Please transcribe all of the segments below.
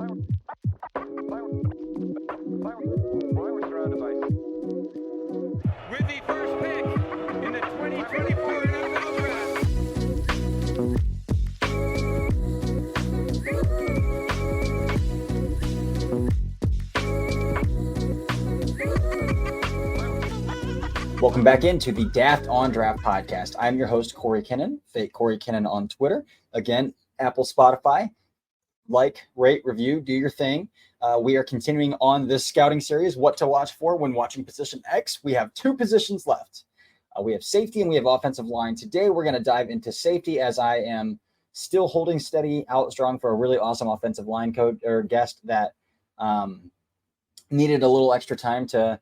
With the first pick in the 2024 NFL Draft. Welcome back into the Daft on Draft podcast. I'm your host, Cory Kinnan, fake Cory Kinnan on Twitter. Again, Apple, Spotify, like, rate, review, do your thing. We are continuing on this scouting series, what to watch for when watching position X. We have two positions left. We have safety and we have offensive line. Today, we're going to dive into safety as I am still holding steady out strong for a really awesome offensive line coach or guest that needed a little extra time to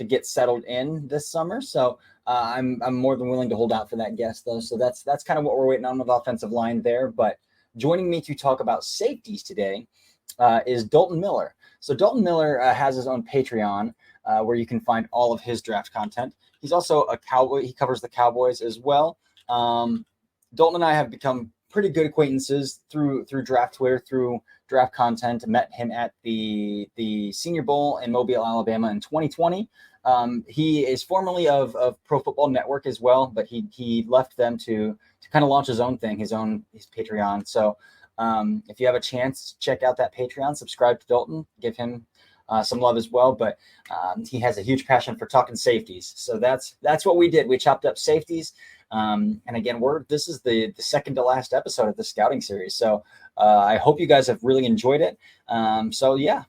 get settled in this summer. So I'm more than willing to hold out for that guest though. So that's kind of what we're waiting on with offensive line there. But joining me to talk about safeties today is Dalton Miller. So Dalton Miller has his own Patreon where you can find all of his draft content. He's also a Cowboy. He covers the Cowboys as well. Dalton and I have become pretty good acquaintances through draft Twitter, through draft content. Met him at the Senior Bowl in Mobile, Alabama in 2020. He is formerly of Pro Football Network as well, but he left them to kind of launch his own thing, his Patreon. So if you have a chance, check out that Patreon, subscribe to Dalton, give him some love as well. But he has a huge passion for talking safeties. So that's what we did. We chopped up safeties. And again, this is the second to last episode of the scouting series. So I hope you guys have really enjoyed it. So yeah,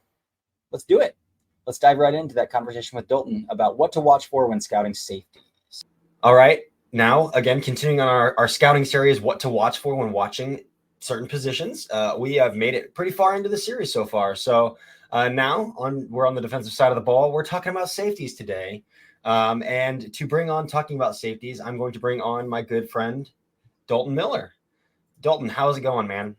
let's do it. Let's dive right into that conversation with Dalton about what to watch for when scouting safeties. All right. Now, again, continuing on our scouting series, what to watch for when watching certain positions. We have made it pretty far into the series so far. So now we're on the defensive side of the ball. We're talking about safeties today. And to bring on talking about safeties, I'm going to bring on my good friend, Dalton Miller. Dalton, how's it going, man?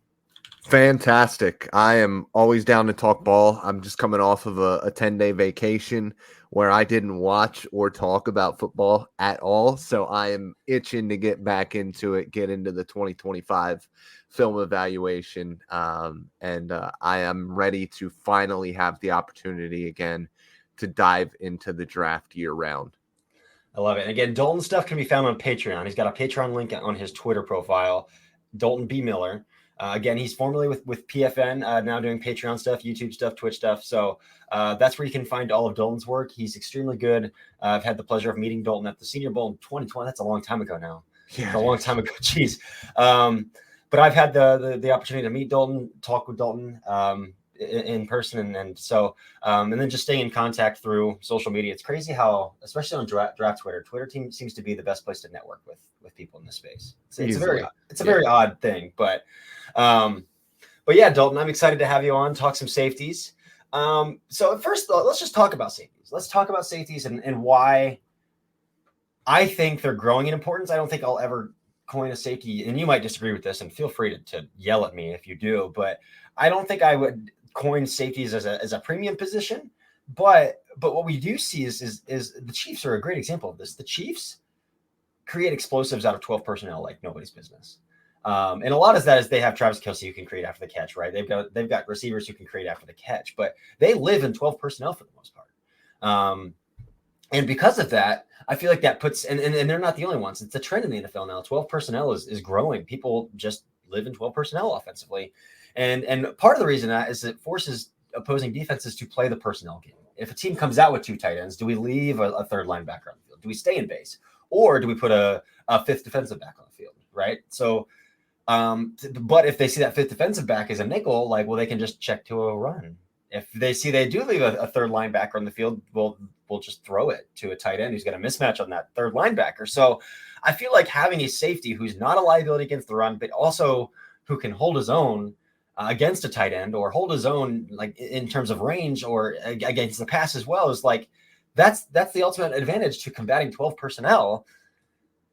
Fantastic. I am always down to talk ball. I'm just coming off of a 10-day vacation where I didn't watch or talk about football at all. So I am itching to get back into it, get into the 2025 film evaluation. And I am ready to finally have the opportunity again to dive into the draft year round. I love it. And again, Dalton's stuff can be found on Patreon. He's got a Patreon link on his Twitter profile, Dalton B. Miller. Again, he's formerly with PFN, now doing Patreon stuff, YouTube stuff, Twitch stuff. So that's where you can find all of Dalton's work. He's extremely good. I've had the pleasure of meeting Dalton at the Senior Bowl in 2020. That's a long time ago now. Yeah, it's a long time ago. Jeez. But I've had the opportunity to meet Dalton, talk with Dalton in person. And so, and then just staying in contact through social media. It's crazy how, especially on draft Twitter team seems to be the best place to network with people in this space. It's a very odd thing, but yeah, Dalton, I'm excited to have you on, talk some safeties. So first, let's just talk about safeties. Let's talk about safeties and why I think they're growing in importance. I don't think I'll ever coin a safety, and you might disagree with this, and feel free to yell at me if you do, but I don't think I would coin safeties as a premium position. But what we do see is the Chiefs are a great example of this. The Chiefs create explosives out of 12 personnel like nobody's business. And a lot of that is they have Travis Kelce who can create after the catch, right? They've got receivers who can create after the catch, but they live in 12 personnel for the most part. And because of that, I feel like that puts, and they're not the only ones. It's a trend in the NFL now. 12 personnel is growing. People just live in 12 personnel offensively. And part of the reason that is it forces opposing defenses to play the personnel game. If a team comes out with two tight ends, do we leave a third linebacker on the field? Do we stay in base? Or do we put a fifth defensive back on the field, right? So, but if they see that fifth defensive back is a nickel, they can just check to a run. If they see they do leave a third linebacker on the field, we'll just throw it to a tight end who's got a mismatch on that third linebacker. So I feel like having a safety who's not a liability against the run, but also who can hold his own against a tight end or hold his own, in terms of range or against the pass as well, is that's the ultimate advantage to combating 12 personnel.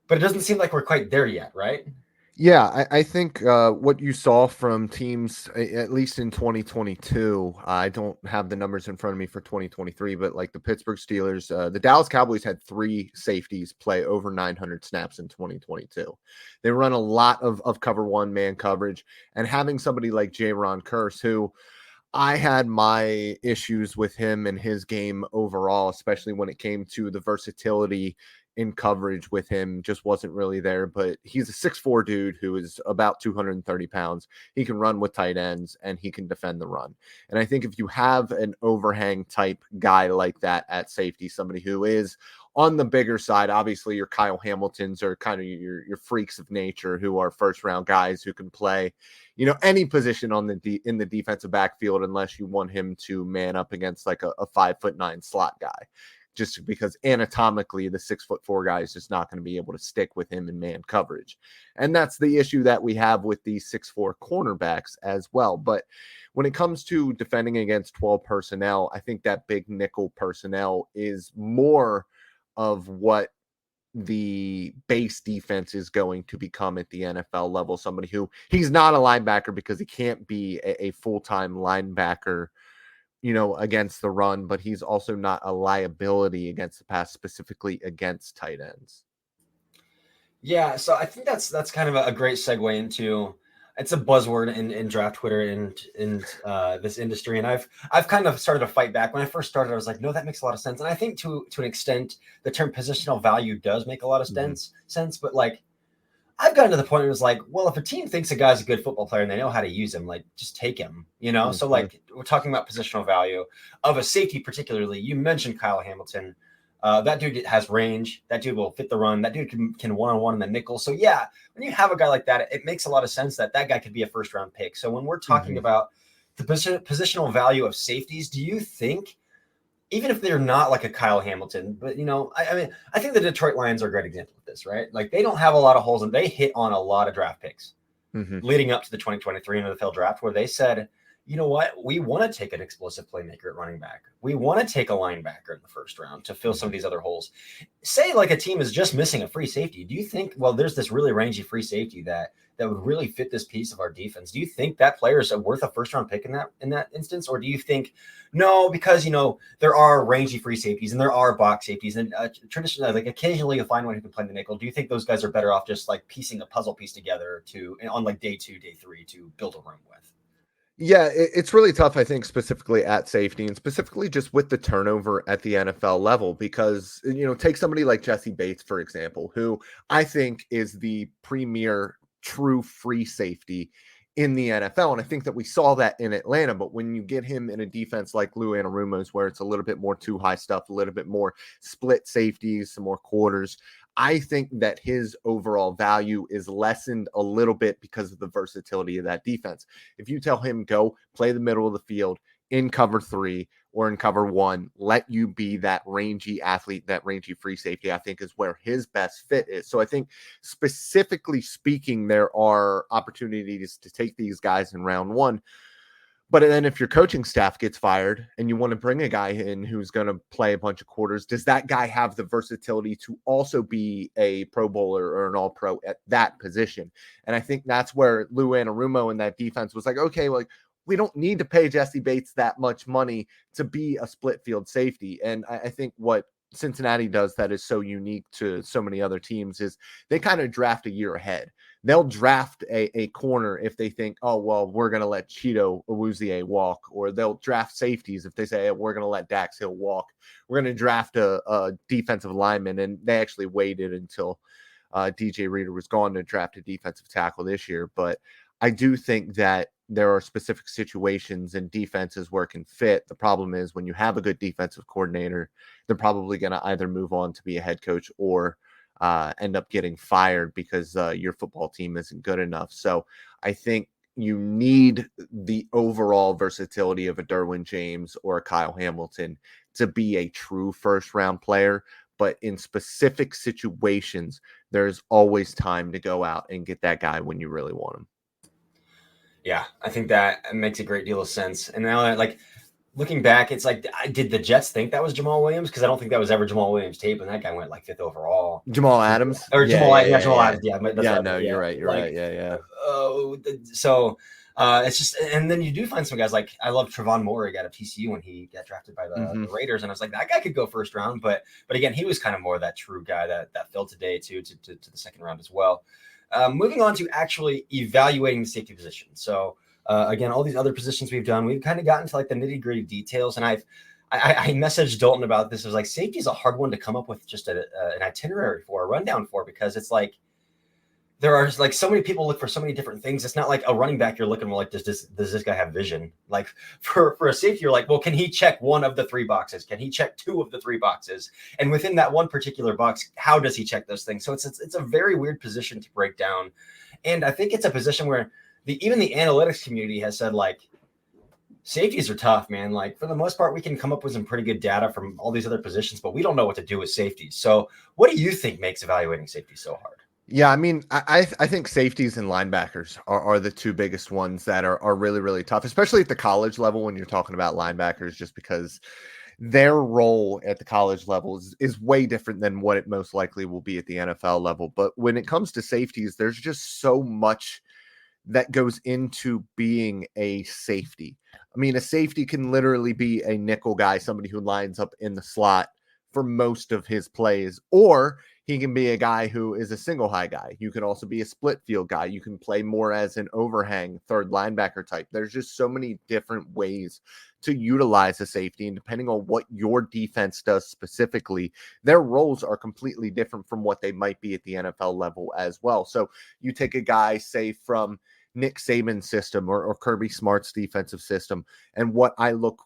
But it doesn't seem like we're quite there yet, right? Yeah, I think what you saw from teams, at least in 2022, I don't have the numbers in front of me for 2023, but like the Pittsburgh Steelers, the Dallas Cowboys had 3 safeties play over 900 snaps in 2022. They run a lot of cover one man coverage, and having somebody like Jaron Kearse, who I had my issues with him and his game overall, especially when it came to the versatility in coverage with him just wasn't really there. But he's a 6'4" dude who is about 230 pounds. He can run with tight ends and he can defend the run. And I think if you have an overhang type guy like that at safety, somebody who is on the bigger side, obviously your Kyle Hamiltons are kind of your freaks of nature who are first round guys who can play, any position on in the defensive backfield, unless you want him to man up against like a 5'9" slot guy, just because anatomically the 6'4" guy is just not going to be able to stick with him in man coverage. And that's the issue that we have with these 6'4" cornerbacks as well. But when it comes to defending against 12 personnel, I think that big nickel personnel is more of what the base defense is going to become at the NFL level. Somebody who he's not a linebacker because he can't be a full-time linebacker, against the run, but he's also not a liability against the pass, specifically against tight ends. Yeah, so I think that's kind of a great segue into, it's a buzzword in draft Twitter and in this industry. And I've kind of started to fight back. When I first started, I was like, no, that makes a lot of sense. And I think to an extent, the term positional value does make a lot of sense. But like, I've gotten to the point where it was like, well, if a team thinks a guy's a good football player and they know how to use him, like just take him, So like we're talking about positional value of a safety, particularly. You mentioned Kyle Hamilton. That dude has range. That dude will fit the run. That dude can one-on-one in the nickel. So yeah, when you have a guy like that, it makes a lot of sense that guy could be a first-round pick. So when we're talking about the positional value of safeties, do you think, even if they're not like a Kyle Hamilton, but I mean, I think the Detroit Lions are a great example of this, right? Like they don't have a lot of holes and they hit on a lot of draft picks leading up to the 2023 NFL draft, where they said, you know what? We want to take an explosive playmaker at running back. We want to take a linebacker in the first round to fill some of these other holes. Say like a team is just missing a free safety. Do you think, well, there's this really rangy free safety that would really fit this piece of our defense? Do you think that player is worth a first round pick in that instance? Or do you think no, because there are rangy free safeties and there are box safeties and traditionally, like occasionally you'll find one who can play the nickel. Do you think those guys are better off just like piecing a puzzle piece together on like day 2, day 3 to build a room with? Yeah, it's really tough, I think, specifically at safety and specifically just with the turnover at the NFL level, because, take somebody like Jesse Bates, for example, who I think is the premier true free safety in the NFL. And I think that we saw that in Atlanta, but when you get him in a defense like Lou Anarumo's, where it's a little bit more too high stuff, a little bit more split safeties, some more quarters, I think that his overall value is lessened a little bit because of the versatility of that defense. If you tell him go play the middle of the field in cover 3 or in cover 1, let you be that rangy athlete, that rangy free safety, I think is where his best fit is. So I think specifically speaking, there are opportunities to take these guys in round 1. But then if your coaching staff gets fired and you want to bring a guy in who's going to play a bunch of quarters, does that guy have the versatility to also be a Pro Bowler or an All-Pro at that position? And I think that's where Lou Anarumo and that defense was like, okay, like we don't need to pay Jesse Bates that much money to be a split field safety. And I think what Cincinnati does that is so unique to so many other teams is they kind of draft a year ahead. They'll draft a corner if they think, oh, well, we're going to let Cheeto Awuzie walk, or they'll draft safeties if they say, hey, we're going to let Dax Hill walk. We're going to draft a defensive lineman, and they actually waited until DJ Reader was gone to draft a defensive tackle this year. But I do think that there are specific situations and defenses where it can fit. The problem is when you have a good defensive coordinator, they're probably going to either move on to be a head coach or end up getting fired because your football team isn't good enough. So I think you need the overall versatility of a Derwin James or a Kyle Hamilton to be a true first round player. But in specific situations, there's always time to go out and get that guy when you really want him. Yeah, I think that makes a great deal of sense. And now, like, looking back, it's like, did the Jets think that was Jamal Williams? Because I don't think that was ever Jamal Williams' tape, and that guy went like 5th overall. Jamal Adams? Or Jamal Adams. Yeah. You're right. Yeah. So it's just, and then you do find some guys like, I love Trevon Moore. He got a TCU when he got drafted by the Raiders, and I was like, that guy could go first round. But again, he was kind of more that true guy that fell today to the second round as well. Moving on to actually evaluating the safety position. So Again, all these other positions we've done, we've kind of gotten to like the nitty gritty details. And I messaged Dalton about this. It was like, safety is a hard one to come up with just an itinerary for, a rundown for, because it's like, there are like so many people look for so many different things. It's not like a running back you're looking for, like, does this guy have vision? Like for a safety, you're like, well, can he check one of the three boxes? Can he check two of the three boxes? And within that one particular box, how does he check those things? So it's a very weird position to break down. And I think it's a position where even the analytics community has said, like, safeties are tough, man. Like, for the most part, we can come up with some pretty good data from all these other positions, but we don't know what to do with safeties. So what do you think makes evaluating safety so hard? Yeah, I mean, I think safeties and linebackers are the two biggest ones that are really, really tough, especially at the college level when you're talking about linebackers, just because their role at the college level is way different than what it most likely will be at the NFL level. But when it comes to safeties, there's just so much that goes into being a safety. I mean, a safety can literally be a nickel guy, somebody who lines up in the slot for most of his plays, or he can be a guy who is a single high guy. You can also be a split field guy. You can play more as an overhang third linebacker type. There's just so many different ways to utilize a safety. And depending on what your defense does specifically, their roles are completely different from what they might be at the NFL level as well. So you take a guy, say, from Nick Saban's system or Kirby Smart's defensive system, and what I look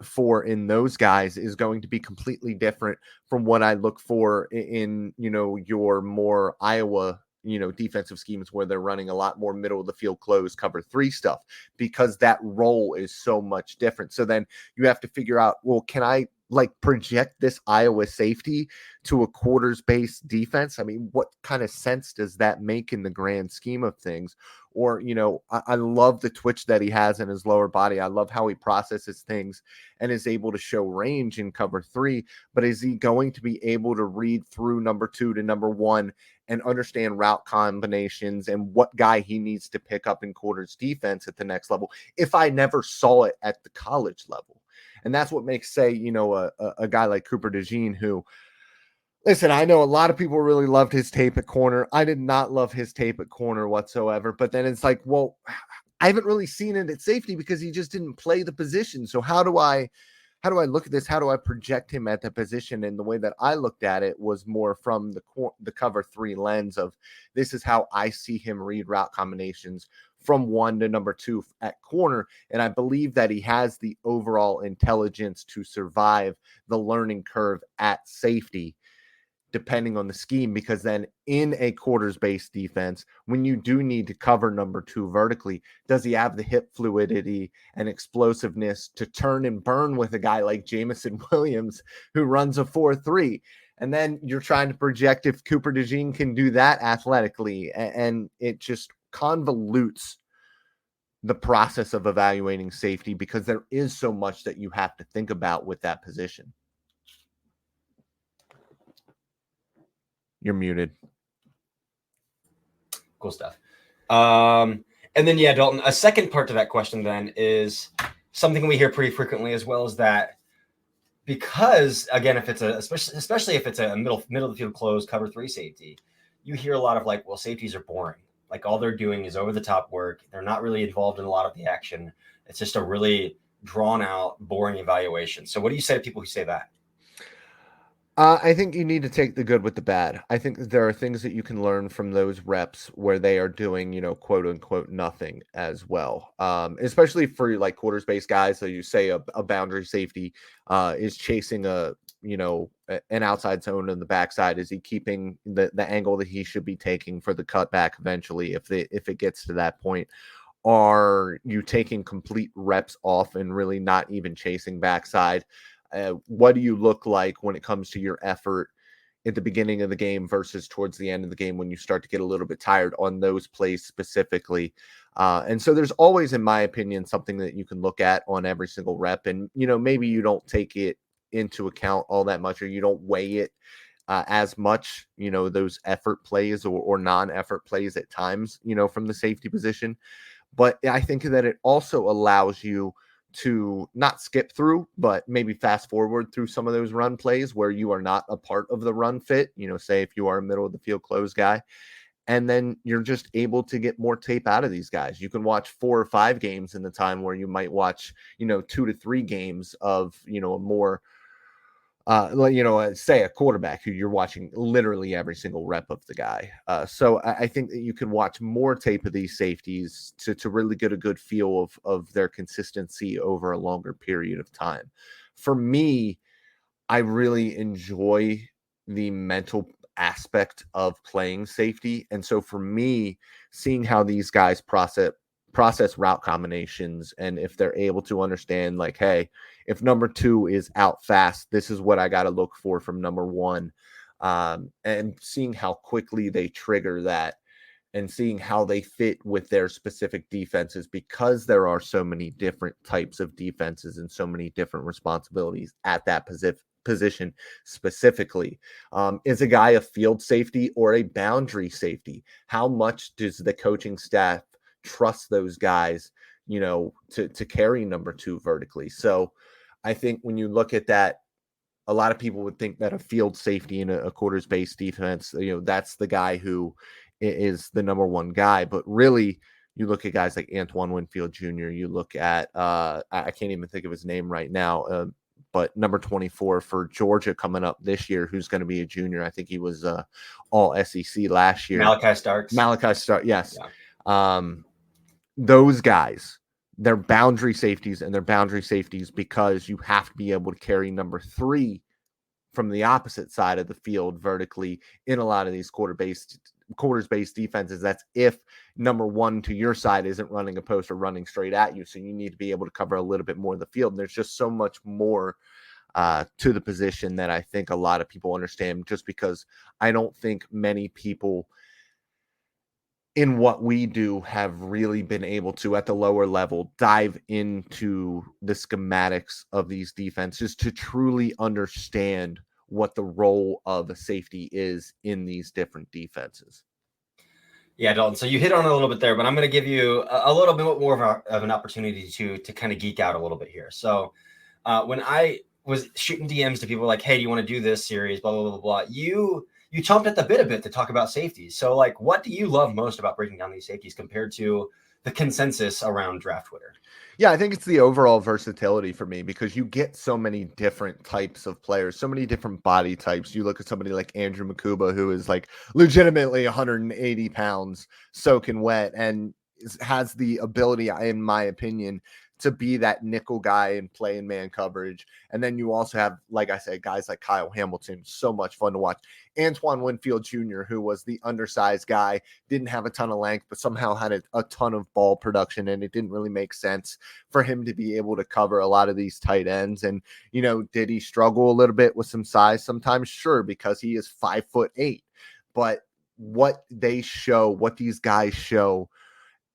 for in those guys is going to be completely different from what I look for in your more Iowa, defensive schemes where they're running a lot more middle of the field close cover 3 stuff, because that role is so much different. So then you have to figure out, well, can I project this Iowa safety to a quarters based defense? I mean, what kind of sense does that make in the grand scheme of things? Or, I love the twitch that he has in his lower body. I love how he processes things and is able to show range in cover 3, but is he going to be able to read through number 2 to number 1 and understand route combinations and what guy he needs to pick up in quarters defense at the next level if I never saw it at the college level? And that's what makes, say, a guy like Cooper DeJean, who, listen, I know a lot of people really loved his tape at corner. I did not love his tape at corner whatsoever. But then it's like, well, I haven't really seen it at safety because he just didn't play the position. So how do I look at this? How do I project him at the position? And the way that I looked at it was more from the cover 3 lens of, this is how I see him read route combinations from 1 to number 2 at corner. And I believe that he has the overall intelligence to survive the learning curve at safety, depending on the scheme, because then in a quarters-based defense, when you do need to cover number 2 vertically, does he have the hip fluidity and explosiveness to turn and burn with a guy like Jamison Williams, who runs a 4.3? And then you're trying to project if Cooper DeJean can do that athletically, and it just convolutes the process of evaluating safety, because there is so much that you have to think about with that position. You're muted. Cool stuff. And then, yeah, Dalton, a second part to that question then is something we hear pretty frequently as well, is that because, again, if it's especially if it's a middle of the field close cover 3 safety, you hear a lot of like, well, safeties are boring. Like, all they're doing is over the top work. They're not really involved in a lot of the action. It's just a really drawn out, boring evaluation. So what do you say to people who say that? I think you need to take the good with the bad. I think that there are things that you can learn from those reps where they are doing, quote unquote, nothing as well. Especially for like quarters based guys. So you say a boundary safety is chasing an outside zone on the backside. Is he keeping the angle that he should be taking for the cutback eventually if it gets to that point? Are you taking complete reps off and really not even chasing backside? What do you look like when it comes to your effort at the beginning of the game versus towards the end of the game when you start to get a little bit tired on those plays specifically? And so there's always, in my opinion, something that you can look at on every single rep. And, maybe you don't take it into account all that much, or you don't weigh it as much, those effort plays or non-effort plays at times, from the safety position. But I think that it also allows you to not skip through, but maybe fast forward through some of those run plays where you are not a part of the run fit, say if you are a middle of the field close guy, And then you're just able to get more tape out of these guys. You can watch 4 or 5 games in the time where you might watch, 2 to 3 games of, a more, say a quarterback who you're watching literally every single rep of the guy. So I think that you can watch more tape of these safeties to really get a good feel of their consistency over a longer period of time. For me, I really enjoy the mental aspect of playing safety. And so for me, seeing how these guys process route combinations, and if they're able to understand, like, hey, if number 2 is out fast, this is what I got to look for from number 1. And seeing how quickly they trigger that, and seeing how they fit with their specific defenses, because there are so many different types of defenses and so many different responsibilities at that position specifically. Is a guy a field safety or a boundary safety? How much does the coaching staff trust those guys, to carry number 2 vertically? So I think when you look at that, a lot of people would think that a field safety in a quarters-based defense, that's the guy who is the number 1 guy. But really, you look at guys like Antoine Winfield Jr., you look at, I can't even think of his name right now, but number 24 for Georgia coming up this year, who's going to be a junior. I think he was all SEC last year. Malachi Starks. Yes. Yeah. Those guys, they're boundary safeties, and they're boundary safeties because you have to be able to carry number 3 from the opposite side of the field vertically in a lot of these quarters-based defenses. That's if number 1 to your side isn't running a post or running straight at you. So you need to be able to cover a little bit more of the field. And there's just so much more to the position that I think a lot of people understand, just because I don't think many people in what we do have really been able to, at the lower level, dive into the schematics of these defenses to truly understand what the role of a safety is in these different defenses. Yeah, Dalton. So you hit on it a little bit there, but I'm going to give you a little bit more of an opportunity to kind of geek out a little bit here. So when I was shooting DMs to people like, hey, do you want to do this series, blah, blah, blah, blah, you chomped at the bit a bit to talk about safeties. So like, what do you love most about breaking down these safeties compared to the consensus around draft Twitter? Yeah, I think it's the overall versatility for me, because you get so many different types of players, so many different body types. You look at somebody like Andrew Makuba, who is like legitimately 180 pounds, soaking wet, and has the ability, in my opinion, to be that nickel guy and play in man coverage. And then you also have, like I said, guys like Kyle Hamilton, so much fun to watch. Antoine Winfield Jr., who was the undersized guy, didn't have a ton of length, but somehow had a ton of ball production, and it didn't really make sense for him to be able to cover a lot of these tight ends. And, did he struggle a little bit with some size sometimes? Sure, because he is 5'8". But what these guys show,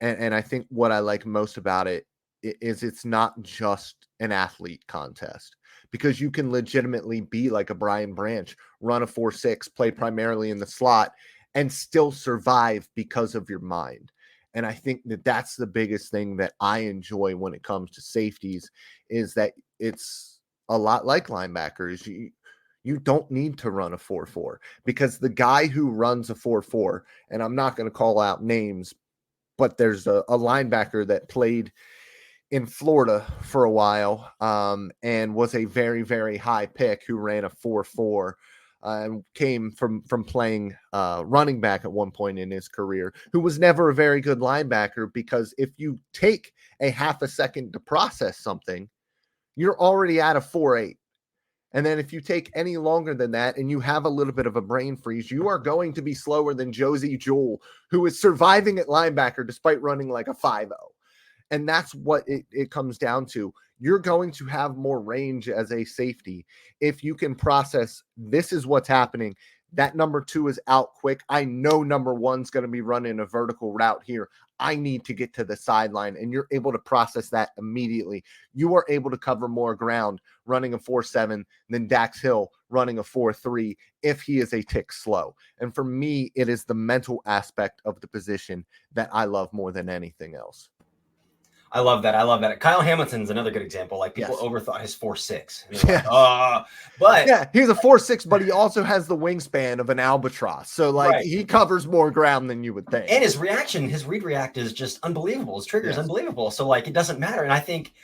and I think what I like most about it is it's not just an athlete contest, because you can legitimately be like a Brian Branch, run a 4.6, play primarily in the slot, and still survive because of your mind. And I think that that's the biggest thing that I enjoy when it comes to safeties, is that it's a lot like linebackers. You don't need to run a 4.4, because the guy who runs a 4.4, and I'm not going to call out names, but there's a linebacker that played in Florida for a while, and was a very, very high pick, who ran a 4.4, and came from playing running back at one point in his career, who was never a very good linebacker, because if you take a half a second to process something, you're already at a 4.8. And then if you take any longer than that and you have a little bit of a brain freeze, you are going to be slower than Josie Jewell, who is surviving at linebacker despite running like a 5.0. And that's what it comes down to. You're going to have more range as a safety if you can process, this is what's happening. That number 2 is out quick. I know number 1's going to be running a vertical route here. I need to get to the sideline, and you're able to process that immediately. You are able to cover more ground running a 4.7 than Dax Hill running a 4.3 if he is a tick slow. And for me, it is the mental aspect of the position that I love more than anything else. I love that. I love that. Kyle Hamilton's another good example. Like people Yes. overthought his 4'6". Yes. But yeah, he's a 4'6", but he also has the wingspan of an albatross. So like right. he covers more ground than you would think. And his reaction, his read react is just unbelievable. His trigger is unbelievable. So like it doesn't matter. And I think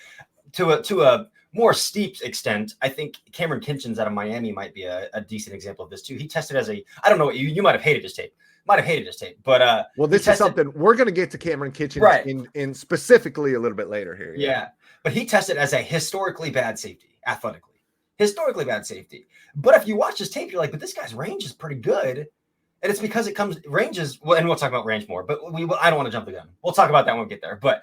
to a more steep extent, I think Cameron Kinchins out of Miami might be a decent example of this too. He tested as I don't know what you might have hated his tape. But well, this is something we're going to get to Cameron Kitchens in specifically a little bit later here. Yeah. But he tested as a historically bad safety, athletically. Historically bad safety. But if you watch his tape, you're like, but this guy's range is pretty good. And it's because ranges, well, and we'll talk about range more, but I don't want to jump the gun. We'll talk about that when we get there. But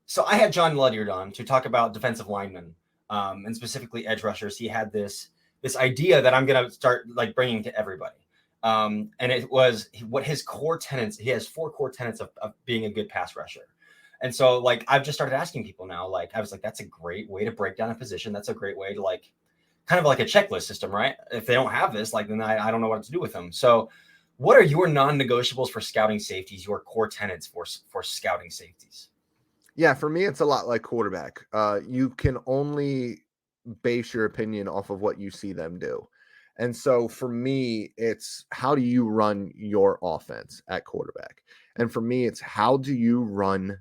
so I had John Ledyard on to talk about defensive linemen and specifically edge rushers. He had this idea that I'm going to start like bringing to everybody. And it was what his core tenets. He has 4 core tenets of being a good pass rusher. And so like, I've just started asking people now, like, I was like, that's a great way to break down a position. That's a great way to like, kind of like a checklist system, right? If they don't have this, like, then I don't know what to do with them. So what are your non-negotiables for scouting safeties, your core tenets for scouting safeties? Yeah, for me, it's a lot like quarterback. You can only base your opinion off of what you see them do. And so for me, it's how do you run your offense at quarterback? And for me, it's how do you run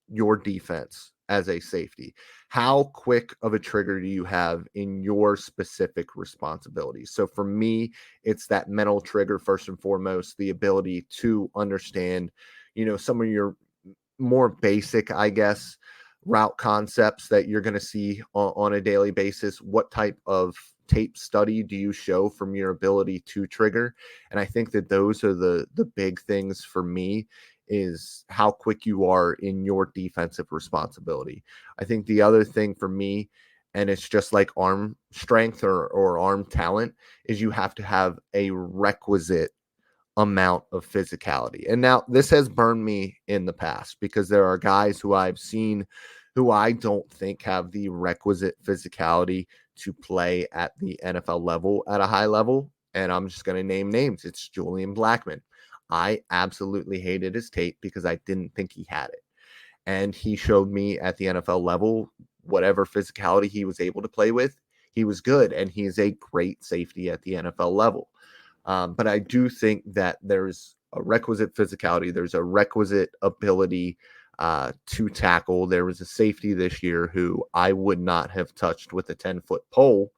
your defense as a safety? How quick of a trigger do you have in your specific responsibilities? So for me, it's that mental trigger first and foremost, the ability to understand, some of your more basic, I guess, route concepts that you're going to see on a daily basis. What type of tape study do you show from your ability to trigger? And I think that those are the big things for me, is how quick you are in your defensive responsibility. I think the other thing for me, and it's just like arm strength or arm talent, is you have to have a requisite amount of physicality. And now this has burned me in the past because there are guys who I've seen who I don't think have the requisite physicality to play at the NFL level at a high level. And I'm just going to name names. It's Julian Blackmon. I absolutely hated his tape because I didn't think he had it. And he showed me at the NFL level, whatever physicality he was able to play with, he was good. And he is a great safety at the NFL level. But I do think that there's a requisite physicality. There's a requisite ability to tackle. There was a safety this year who I would not have touched with a 10-foot pole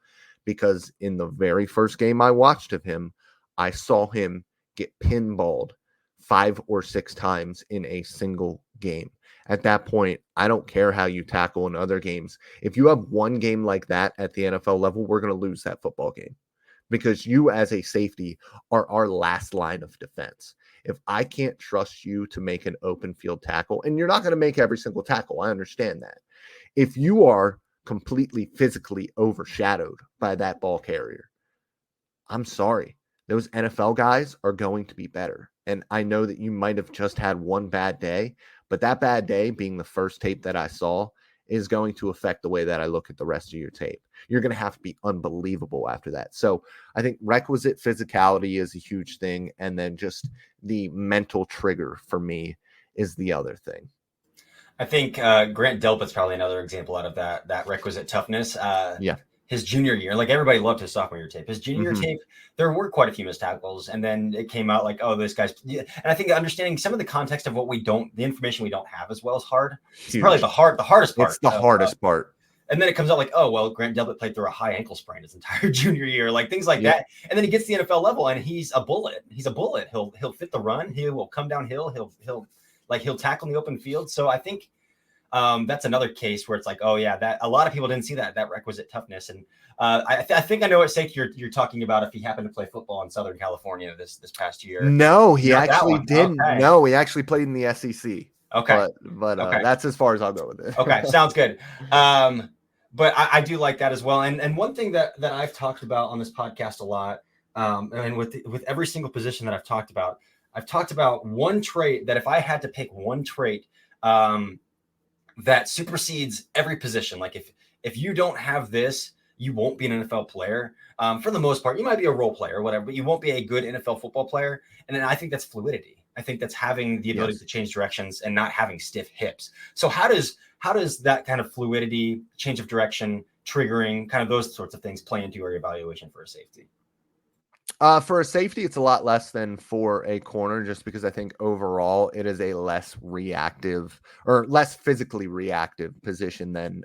because in the very first game I watched of him, I saw him get pinballed 5 or 6 times in a single game. At that point, I don't care how you tackle in other games. If you have one game like that at the NFL level, we're going to lose that football game because you as a safety are our last line of defense. If I can't trust you to make an open field tackle, and you're not going to make every single tackle, I understand that. If you are completely physically overshadowed by that ball carrier, I'm sorry. Those NFL guys are going to be better. And I know that you might have just had one bad day, but that bad day being the first tape that I saw is going to affect the way that I look at the rest of your tape. You're going to have to be unbelievable after that. So I think requisite physicality is a huge thing. And then just the mental trigger for me is the other thing. I think Grant Delpit's probably another example out of that requisite toughness. Yeah. His junior year, like everybody loved his sophomore year tape. His junior year tape, there were quite a few missed tackles, and then it came out like, oh, this guy's. And I think understanding some of the context of the information we don't have as well is hard. It's probably the hardest part. It's the hardest part. And then it comes out like, oh, well, Grant Delpit played through a high ankle sprain his entire junior year, like things like that. And then he gets to the NFL level, and he's a bullet. He'll fit the run. He will come downhill. He'll tackle in the open field. So I think. That's another case where it's like, oh yeah, that a lot of people didn't see that requisite toughness. And I think I know what sake you're talking about if he happened to play football in Southern California this past year. No, he actually didn't. Okay. No, he actually played in the SEC. Okay. But that's as far as I'll go with it. Okay. Sounds good. But I do like that as well. And one thing that I've talked about on this podcast a lot, and with every single position that I've talked about one trait that if I had to pick one trait, that supersedes every position. Like if you don't have this, you won't be an NFL player. For the most part, you might be a role player or whatever, but you won't be a good NFL football player. And then I think that's fluidity. I think that's having the ability Yes. to change directions and not having stiff hips. So how does that kind of fluidity, change of direction, triggering, kind of those sorts of things play into your evaluation for a safety? For a safety, it's a lot less than for a corner, just because I think overall it is a less reactive or less physically reactive position than,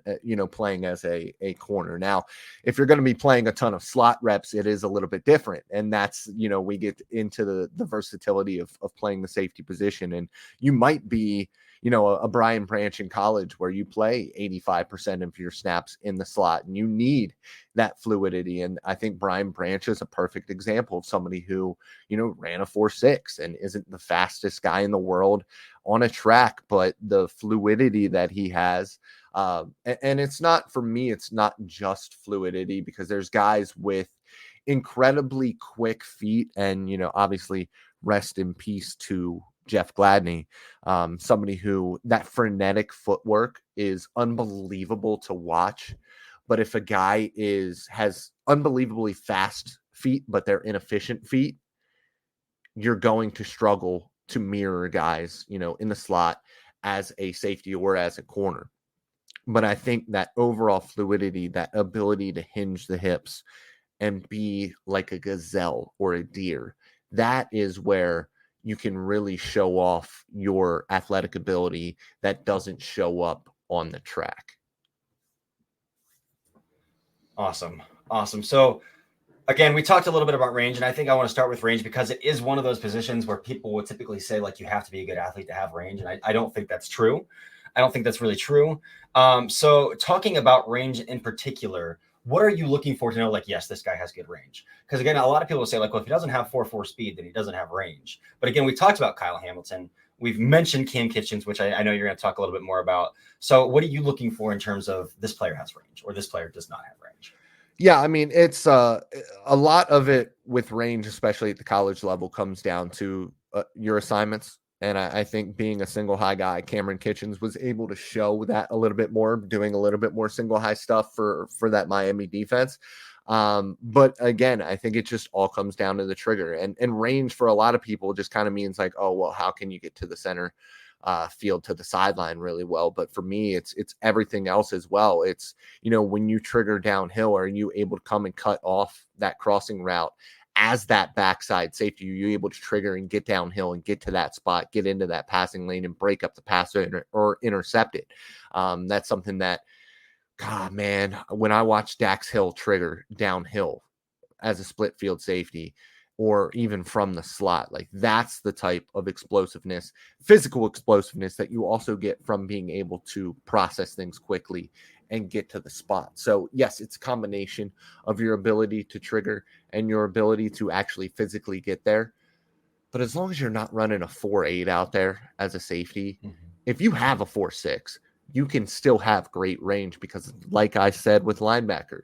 playing as a corner. Now, if you're going to be playing a ton of slot reps, it is a little bit different. And that's, we get into the versatility of playing the safety position. And you might be, a Brian Branch in college where you play 85% of your snaps in the slot and you need that fluidity. And I think Brian Branch is a perfect example of somebody who, ran a 4.6 and isn't the fastest guy in the world on a track, but the fluidity that he has. And it's not, for me, it's not just fluidity, because there's guys with incredibly quick feet and, obviously rest in peace to Jeff Gladney, somebody who that frenetic footwork is unbelievable to watch. But if a guy has unbelievably fast feet, but they're inefficient feet, you're going to struggle to mirror guys, in the slot as a safety or as a corner. But I think that overall fluidity, that ability to hinge the hips and be like a gazelle or a deer, that is where you can really show off your athletic ability that doesn't show up on the track. Awesome. So again, we talked a little bit about range, and I think I want to start with range because it is one of those positions where people would typically say, like, you have to be a good athlete to have range. And I don't think that's true. I don't think that's really true. So talking about range in particular, what are you looking for to know, like, yes, this guy has good range? Because again, a lot of people say, like, well, if he doesn't have 4.4 speed, then he doesn't have range. But again, we talked about Kyle Hamilton. We've mentioned Cam Kitchens, which I know you're going to talk a little bit more about. So what are you looking for in terms of this player has range or this player does not have range? Yeah, I mean, it's a lot of it with range, especially at the college level, comes down to your assignments. And I think being a single high guy, Cameron Kitchens was able to show that a little bit more, doing a little bit more single high stuff for that Miami defense. But again, I think it just all comes down to the trigger, and range for a lot of people just kind of means like, oh, well, how can you get to the center field, to the sideline really well? But for me, it's everything else as well. It's, when you trigger downhill, are you able to come and cut off that crossing route as that backside safety? Are you able to trigger and get downhill and get to that spot, get into that passing lane and break up the pass or intercept it? That's something that, God, man, when I watch Dax Hill trigger downhill as a split field safety, or even from the slot, like, that's the type of explosiveness, physical explosiveness, that you also get from being able to process things quickly and get to the spot. So yes, it's a combination of your ability to trigger and your ability to actually physically get there. But as long as you're not running a 4.8 out there as a safety, if you have a 4.6, you can still have great range, because like I said with linebacker,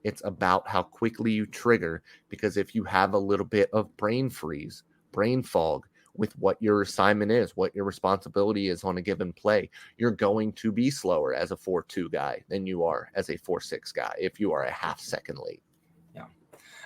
it's about how quickly you trigger. Because if you have a little bit of brain freeze, brain fog with what your assignment is, what your responsibility is on a given play, you're going to be slower as a 4.2 guy than you are as a 4.6 guy if you are a half second late. Yeah.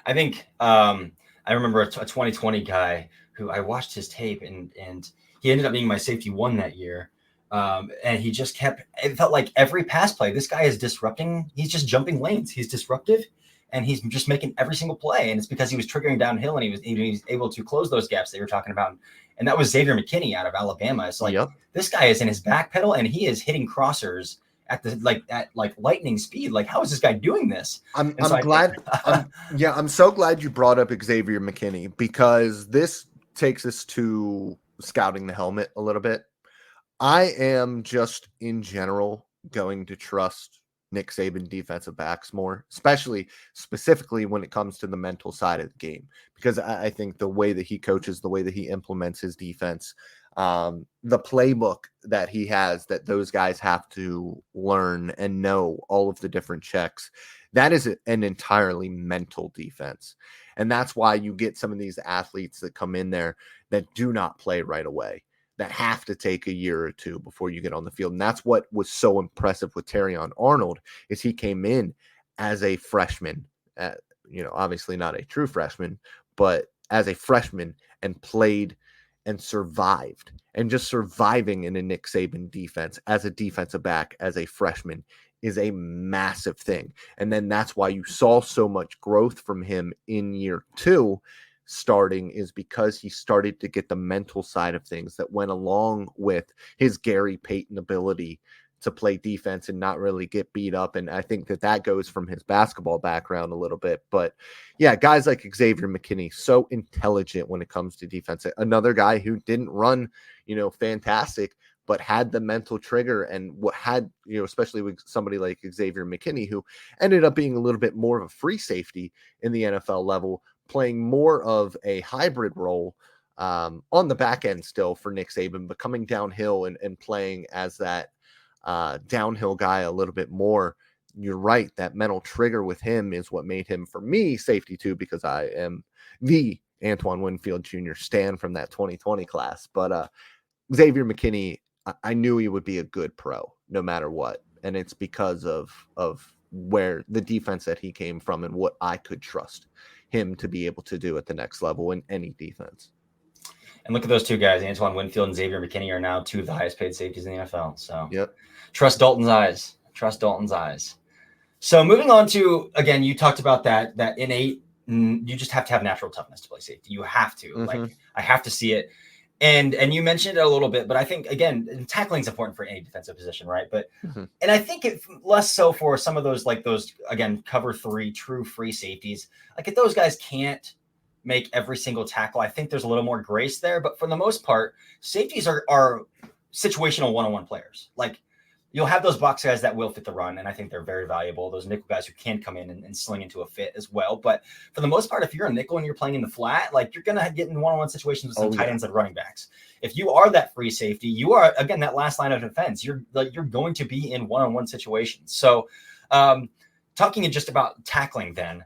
I think I remember a 2020 guy who I watched his tape, and he ended up being my safety one that year. And he just it felt like every pass play, this guy is disrupting. He's just jumping lanes. He's disruptive, and he's just making every single play. And it's because he was triggering downhill, and he was able to close those gaps that you were talking about. And that was Xavier McKinney out of Alabama. It's like, This guy is in his back pedal, and he is hitting crossers at lightning speed. Like, how is this guy doing this? I'm glad. I'm so glad you brought up Xavier McKinney, because this takes us to scouting the helmet a little bit. I am just in general going to trust Nick Saban defensive backs more, specifically when it comes to the mental side of the game, because I think the way that he coaches, the way that he implements his defense, the playbook that he has, that those guys have to learn and know all of the different checks, that is an entirely mental defense. And that's why you get some of these athletes that come in there that do not play right away, that have to take a year or two before you get on the field. And that's what was so impressive with Terrion Arnold, is he came in as a freshman, obviously not a true freshman, but as a freshman, and played and survived. And just surviving in a Nick Saban defense as a defensive back, as a freshman, is a massive thing. And then that's why you saw so much growth from him in year 2 starting, is because he started to get the mental side of things that went along with his Gary Payton ability to play defense and not really get beat up. And I think that goes from his basketball background a little bit. But yeah, guys like Xavier McKinney, so intelligent when it comes to defense. Another guy who didn't run, fantastic, but had the mental trigger, and what had, especially with somebody like Xavier McKinney, who ended up being a little bit more of a free safety in the NFL level, playing more of a hybrid role on the back end still for Nick Saban, but coming downhill and playing as that downhill guy a little bit more. You're right. That mental trigger with him is what made him, for me, safety 2, because I am the Antoine Winfield Jr. stan from that 2020 class. But Xavier McKinney, I knew he would be a good pro no matter what. And it's because of where the defense that he came from and what I could trust him to be able to do at the next level in any defense. And look at those two guys. Antoine Winfield and Xavier McKinney are now 2 of the highest paid safeties in the NFL. So yep. Trust Dalton's eyes. Trust Dalton's eyes. So moving on to, again, you talked about that innate, you just have to have natural toughness to play safety. You have to. Mm-hmm. Like, I have to see it. And you mentioned it a little bit, but I think, again, tackling is important for any defensive position, right? But and I think it less so for some of those, again, cover 3 true free safeties. Like, if those guys can't make every single tackle, I think there's a little more grace there. But for the most part, safeties are situational one-on-one players. Like, you'll have those box guys that will fit the run, and I think they're very valuable. Those nickel guys who can come in and sling into a fit as well. But for the most part, if you're a nickel and you're playing in the flat, like, you're going to get in one-on-one situations with some tight ends and running backs. If you are that free safety, you are, again, that last line of defense. You're going to be in one-on-one situations. So talking just about tackling then,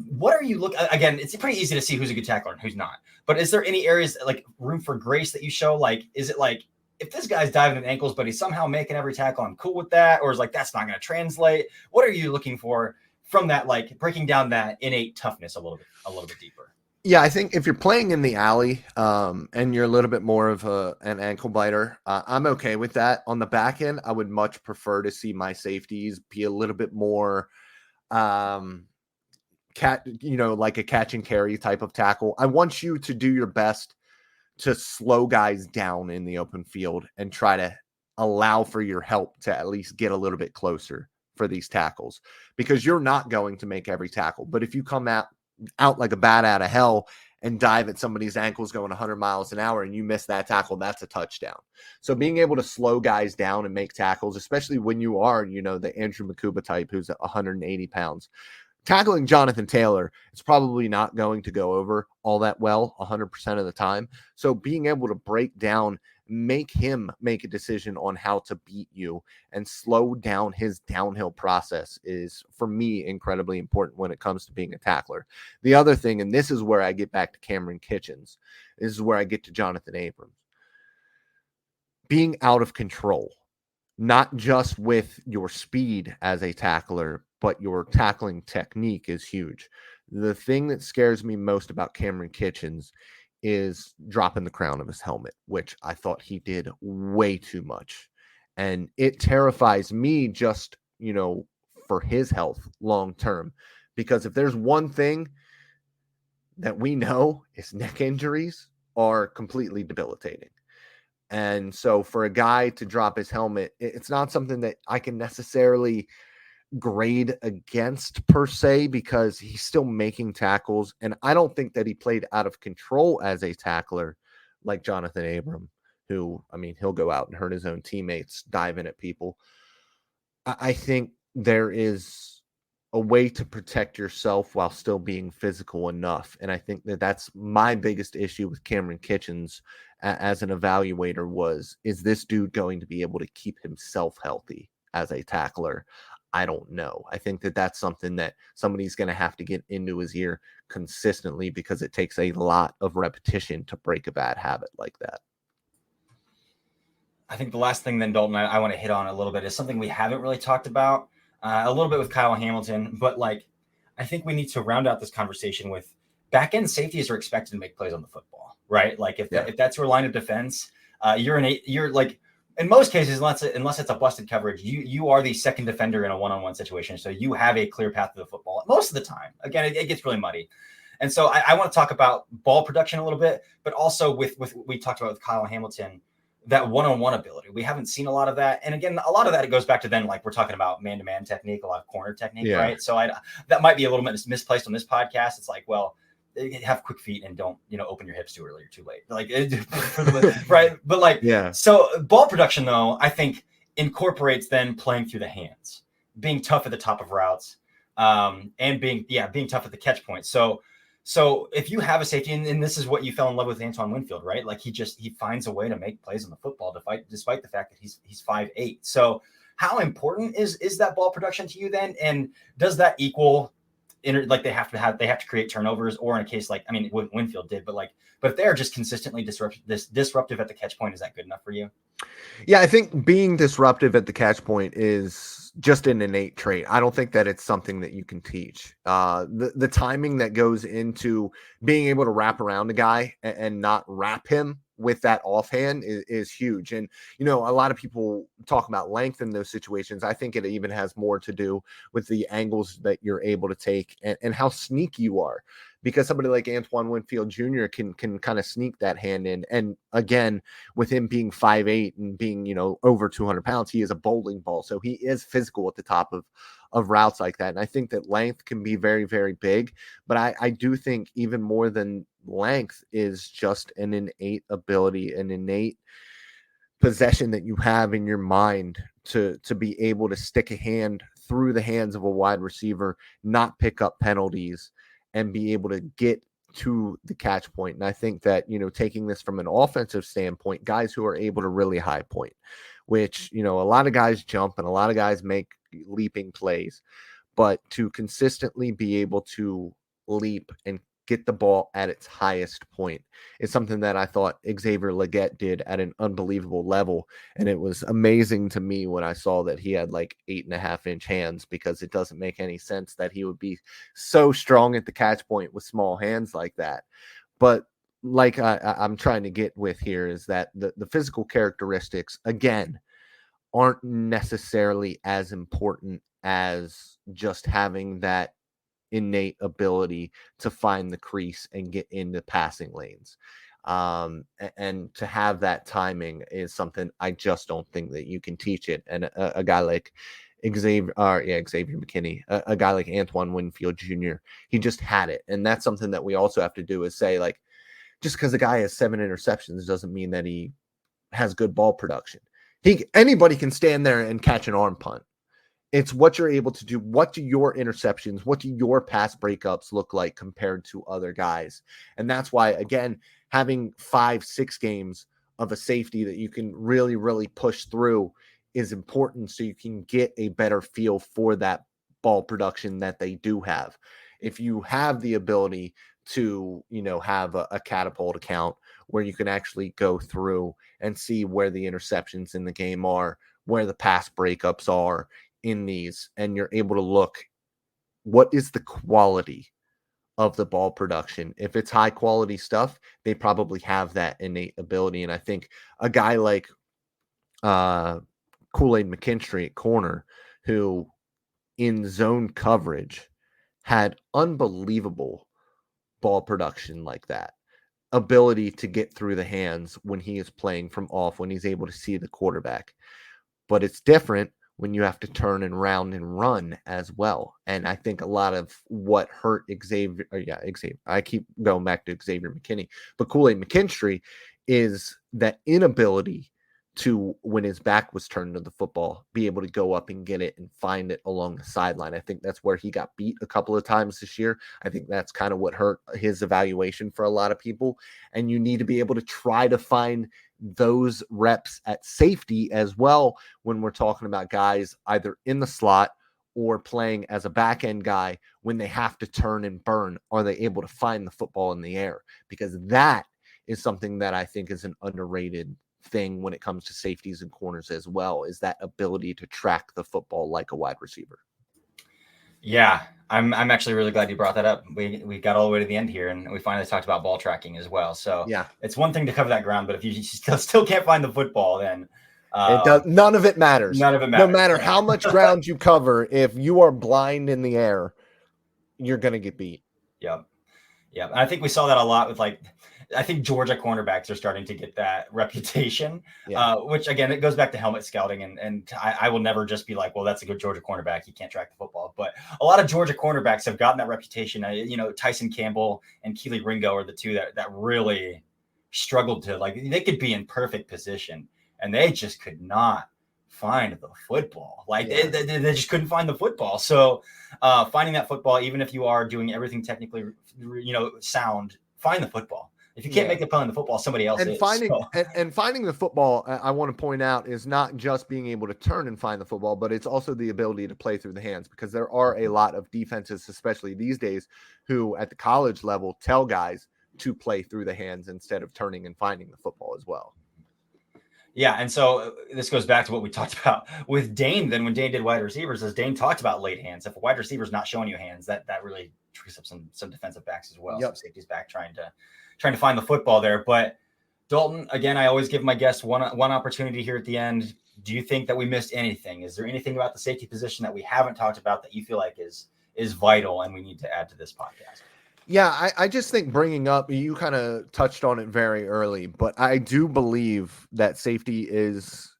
what are you looking again? It's pretty easy to see who's a good tackler and who's not. But is there any areas like room for grace that you show? Like, is it like, if this guy's diving at ankles, but he's somehow making every tackle, I'm cool with that? Or is like, that's not going to translate? What are you looking for from that, like breaking down that innate toughness a little bit deeper? Yeah, I think if you're playing in the alley and you're a little bit more of an ankle biter, I'm okay with that. On the back end, I would much prefer to see my safeties be a little bit more like a catch and carry type of tackle. I want you to do your best to slow guys down in the open field and try to allow for your help to at least get a little bit closer for these tackles, because you're not going to make every tackle. But if you come out like a bat out of hell and dive at somebody's ankles going 100 miles an hour and you miss that tackle, that's a touchdown. So being able to slow guys down and make tackles, especially when you are, the Andrew Makuba type who's 180 pounds, tackling Jonathan Taylor, it's probably not going to go over all that well 100% of the time. So being able to break down, make him make a decision on how to beat you and slow down his downhill process is, for me, incredibly important when it comes to being a tackler. The other thing, and this is where I get back to Cameron Kitchens, this is where I get to Jonathan Abrams. Being out of control, not just with your speed as a tackler, but your tackling technique is huge. The thing that scares me most about Cameron Kitchens is dropping the crown of his helmet, which I thought he did way too much. And it terrifies me just, for his health long term. Because if there's one thing that we know, is neck injuries are completely debilitating. And so for a guy to drop his helmet, it's not something that I can necessarily grade against per se, because he's still making tackles. And I don't think that he played out of control as a tackler like Jonathan Abram, who, he'll go out and hurt his own teammates, diving at people. I think there is a way to protect yourself while still being physical enough. And I think that that's my biggest issue with Cameron Kitchens as an evaluator is this dude going to be able to keep himself healthy as a tackler? I don't know. I think that that's something that somebody's going to have to get into his ear consistently, because it takes a lot of repetition to break a bad habit like that. I think the last thing then, Dalton, I want to hit on a little bit is something we haven't really talked about a little bit with Kyle Hamilton, but I think we need to round out this conversation with back end safeties are expected to make plays on the football, right? Like if that's your line of defense, you're like, in most cases, unless it's a busted coverage, you are the second defender in a one-on-one situation. So you have a clear path to the football most of the time. Again, it gets really muddy. And so I want to talk about ball production a little bit, but also with we talked about with Kyle Hamilton, that one-on-one ability. We haven't seen a lot of that. And again, a lot of that, it goes back to then, like we're talking about man-to-man technique, a lot of corner technique, right? So that might be a little bit misplaced on this podcast. It's like, well, have quick feet and don't, open your hips too early or too late. Like, right. But like, so ball production though, I think incorporates then playing through the hands, being tough at the top of routes, and being tough at the catch point. So if you have a safety, and this is what you fell in love with Antoine Winfield, right? Like he finds a way to make plays on the football despite the fact that he's 5'8". So how important is that ball production to you then? And does that equal like they have to create turnovers, or in a case like, I mean, what Winfield did, but if they're just consistently disruptive at the catch point, is that good enough for you? Yeah, I think being disruptive at the catch point is just an innate trait. I don't think that it's something that you can teach. The timing that goes into being able to wrap around a guy and not wrap him with that offhand is huge. And, a lot of people talk about length in those situations. I think it even has more to do with the angles that you're able to take and how sneaky you are. Because somebody like Antoine Winfield Jr. can kind of sneak that hand in. And again, with him being 5'8" and being, over 200 pounds, he is a bowling ball. So he is physical at the top of routes like that. And I think that length can be very, very big. But I do think even more than length is just an innate ability, an innate possession that you have in your mind to be able to stick a hand through the hands of a wide receiver, not pick up penalties, and be able to get to the catch point. And I think that, taking this from an offensive standpoint, guys who are able to really high point, which, a lot of guys jump and a lot of guys make leaping plays, but to consistently be able to leap and get the ball at its highest point is something that I thought Xavier Legette did at an unbelievable level. And it was amazing to me when I saw that he had like 8.5-inch hands, because it doesn't make any sense that he would be so strong at the catch point with small hands like that. But like I'm trying to get with here is that the physical characteristics, again, aren't necessarily as important as just having that innate ability to find the crease and get into passing lanes. And to have that timing is something I just don't think that you can teach it. And a guy like Xavier McKinney, a guy like Antoine Winfield Jr., he just had it. And that's something that we also have to do, is say, like, just because a guy has 7 interceptions doesn't mean that he has good ball production. Anybody can stand there and catch an arm punt. It's what you're able to do. What do your interceptions, what do your pass breakups look like compared to other guys? And that's why, again, having 5-6 games of a safety that you can really, really push through is important, so you can get a better feel for that ball production that they do have. If you have the ability to, have a catapult account where you can actually go through and see where the interceptions in the game are, where the pass breakups are in these, and you're able to look, what is the quality of the ball production? If it's high quality stuff, they probably have that innate ability. And I think a guy like Kool-Aid McKinstry at corner, who in zone coverage had unbelievable ball production like that, ability to get through the hands when he is playing from off, when he's able to see the quarterback. But it's different when you have to turn and round and run as well. And I think a lot of what hurt Xavier, I keep going back to Xavier McKinney, but Kool-Aid McKinstry is that inability to, when his back was turned to the football, be able to go up and get it and find it along the sideline. I think that's where he got beat a couple of times this year. I think that's kind of what hurt his evaluation for a lot of people. And you need to be able to try to find those reps at safety as well when we're talking about guys either in the slot or playing as a back end guy. When they have to turn and burn, are they able to find the football in the air? Because that is something that I think is an underrated thing when it comes to safeties and corners as well, is that ability to track the football like a wide receiver. Yeah, I'm actually really glad you brought that up. We got all the way to the end here, and we finally talked about ball tracking as well. So Yeah. it's one thing to cover that ground, but if you still can't find the football, then It does. None of it matters. none of it No matters. matter Yeah. how much ground you cover, if you are blind in the air, you're going to get beat. Yep. Yeah, I think we saw that a lot with I think Georgia cornerbacks are starting to get that reputation, Yeah. which again, it goes back to helmet scouting. And I will never just be like, well, that's a good Georgia cornerback. He can't track the football. But a lot of Georgia cornerbacks have gotten that reputation. Tyson Campbell and Keely Ringo are the two that really struggled to, they could be in perfect position and they just could not find the football. They just couldn't find the football. So finding that football, even if you are doing everything technically, sound, find the football. If you can't make the play on the football, somebody else is. Finding the football, I want to point out, is not just being able to turn and find the football, but it's also the ability to play through the hands, because there are a lot of defenses, especially these days, who at the college level tell guys to play through the hands instead of turning and finding the football as well. Yeah, and so this goes back to what we talked about with Dane. Then when Dane did wide receivers, as Dane talked about late hands, if a wide receiver is not showing you hands, that really tricks up some defensive backs as well. Some safeties back trying to find the football there. But Dalton, again, I always give my guests one opportunity here at the end. Do you think that we missed anything? Is there anything about the safety position that we haven't talked about that you feel like is vital and we need to add to this podcast? Yeah, I just think bringing up, you kind of touched on it very early, but I do believe that safety is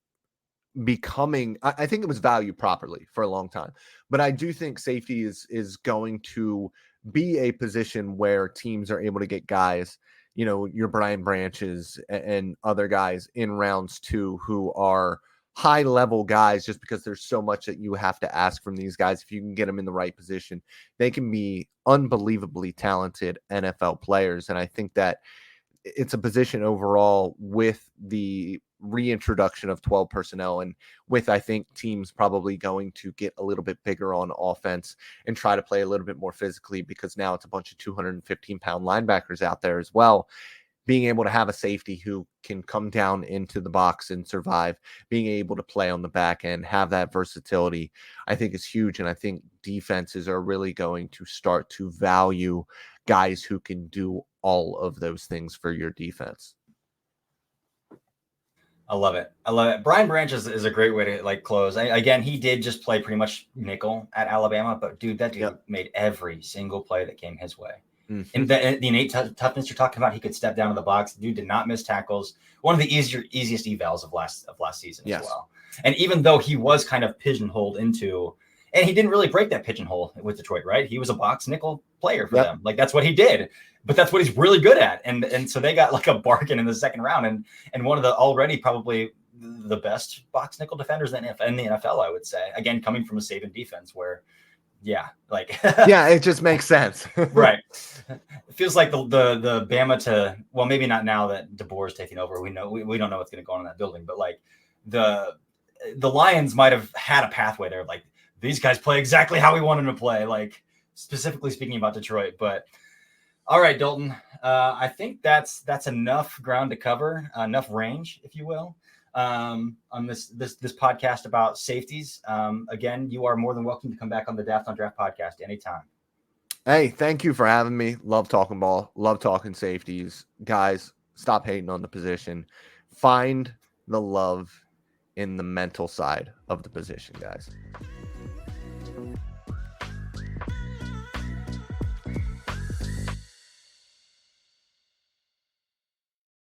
becoming, I think it was valued properly for a long time, but I do think safety is going to be a position where teams are able to get guys, your Brian Branches and other guys in rounds 2 who are high level guys, just because there's so much that you have to ask from these guys. If you can get them in the right position, they can be unbelievably talented NFL players. And I think that it's a position overall, with the reintroduction of 12 personnel and with, I think, teams probably going to get a little bit bigger on offense and try to play a little bit more physically, because now it's a bunch of 215-pound linebackers out there as well. Being able to have a safety who can come down into the box and survive, being able to play on the back end, have that versatility, I think is huge. And I think defenses are really going to start to value guys who can do all of those things for your defense. I love it. Brian Branch is a great way to close. Again, he did just play pretty much nickel at Alabama, but dude, that dude made every single play that came his way. Mm-hmm. And the innate toughness you're talking about, he could step down to the box. The dude did not miss tackles. One of the easiest evals of last season as well. And even though he was kind of pigeonholed into, and he didn't really break that pigeonhole with Detroit, right? He was a box nickel player for them. That's what he did. But that's what he's really good at. And so they got a bargain in the second round, and one of the already probably the best box nickel defenders in the NFL, I would say. Again, coming from a Saban defense where, it just makes sense. Right. It feels like the Bama to, well, maybe not now that DeBoer is taking over. We don't know what's going to go on in that building, but the Lions might have had a pathway there. These guys play exactly how we want them to play, specifically speaking about Detroit. But all right, Dalton, I think that's enough ground to cover, enough range, if you will, on this podcast about safeties. Again, you are more than welcome to come back on the Daft on Draft podcast anytime. Hey, thank you for having me. Love talking ball. Love talking safeties. Guys, stop hating on the position. Find the love in the mental side of the position, guys.